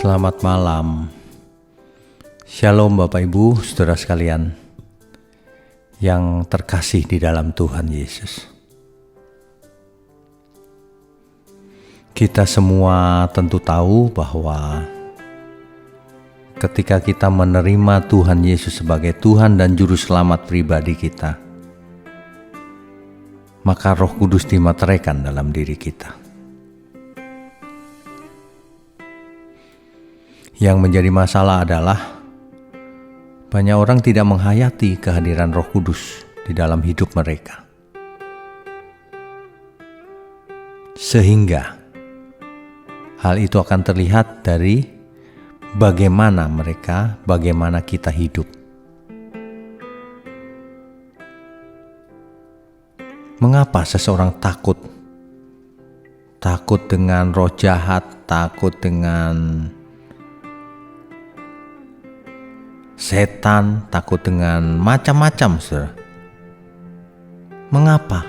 Selamat malam. Shalom Bapak Ibu, saudara sekalian yang terkasih di dalam Tuhan Yesus. Kita semua tentu tahu bahwa ketika kita menerima Tuhan Yesus sebagai Tuhan dan Juru Selamat pribadi kita, maka Roh Kudus dimateraikan dalam diri kita. Yang menjadi masalah adalah banyak orang tidak menghayati kehadiran Roh Kudus di dalam hidup mereka. Sehingga hal itu akan terlihat dari bagaimana kita hidup. Mengapa seseorang takut? Takut dengan roh jahat, takut dengan setan, takut dengan macam-macam, saudara. Mengapa?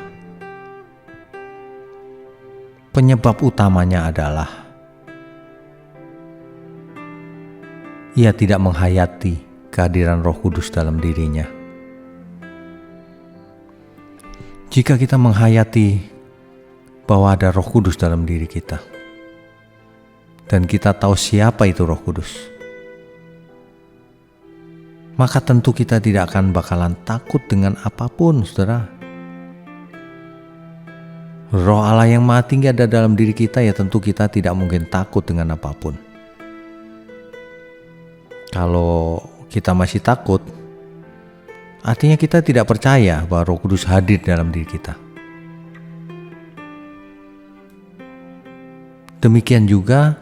Penyebab utamanya adalah ia tidak menghayati kehadiran Roh Kudus dalam dirinya. Jika kita menghayati bahwa ada Roh Kudus dalam diri kita, dan kita tahu siapa itu Roh Kudus, maka tentu kita tidak akan bakalan takut dengan apapun, saudara. Roh Allah yang Maha Tinggi ada dalam diri kita, ya tentu kita tidak mungkin takut dengan apapun. Kalau kita masih takut, artinya kita tidak percaya bahwa Roh Kudus hadir dalam diri kita. Demikian juga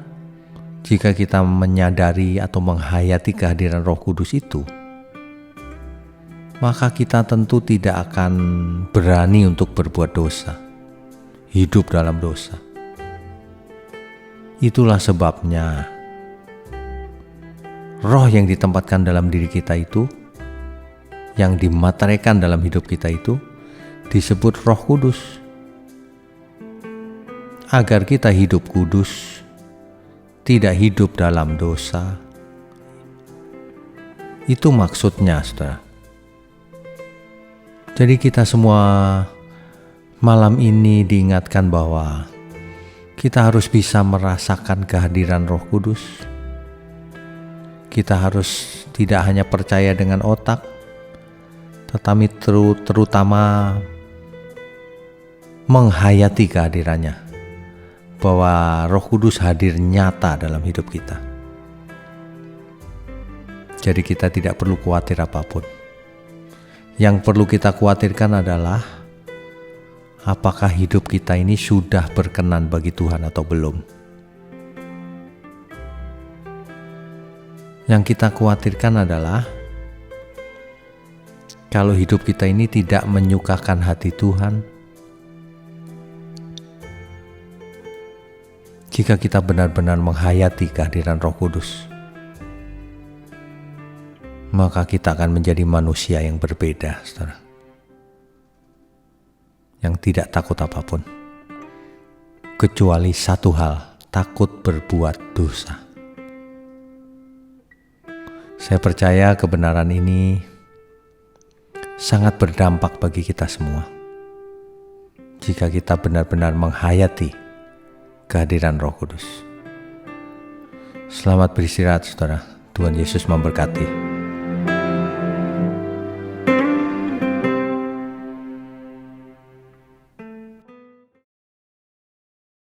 jika kita menyadari atau menghayati kehadiran Roh Kudus itu, maka kita tentu tidak akan berani untuk berbuat dosa, hidup dalam dosa. Itulah sebabnya roh yang ditempatkan dalam diri kita itu, yang dimateraikan dalam hidup kita itu, disebut Roh Kudus. Agar kita hidup kudus, tidak hidup dalam dosa. Itu maksudnya, saudara. Jadi kita semua malam ini diingatkan bahwa kita harus bisa merasakan kehadiran Roh Kudus. Kita harus tidak hanya percaya dengan otak, tetapi terutama menghayati kehadirannya, bahwa Roh Kudus hadir nyata dalam hidup kita. Jadi kita tidak perlu khawatir apapun. Yang perlu kita khawatirkan adalah apakah hidup kita ini sudah berkenan bagi Tuhan atau belum. Yang kita khawatirkan adalah kalau hidup kita ini tidak menyukakan hati Tuhan. Jika kita benar-benar menghayati kehadiran Roh Kudus, maka kita akan menjadi manusia yang berbeda, saudara. Yang tidak takut apapun, kecuali satu hal, takut berbuat dosa. Saya percaya kebenaran ini sangat berdampak bagi kita semua, jika kita benar-benar menghayati kehadiran Roh Kudus. Selamat beristirahat, saudara. Tuhan Yesus memberkati.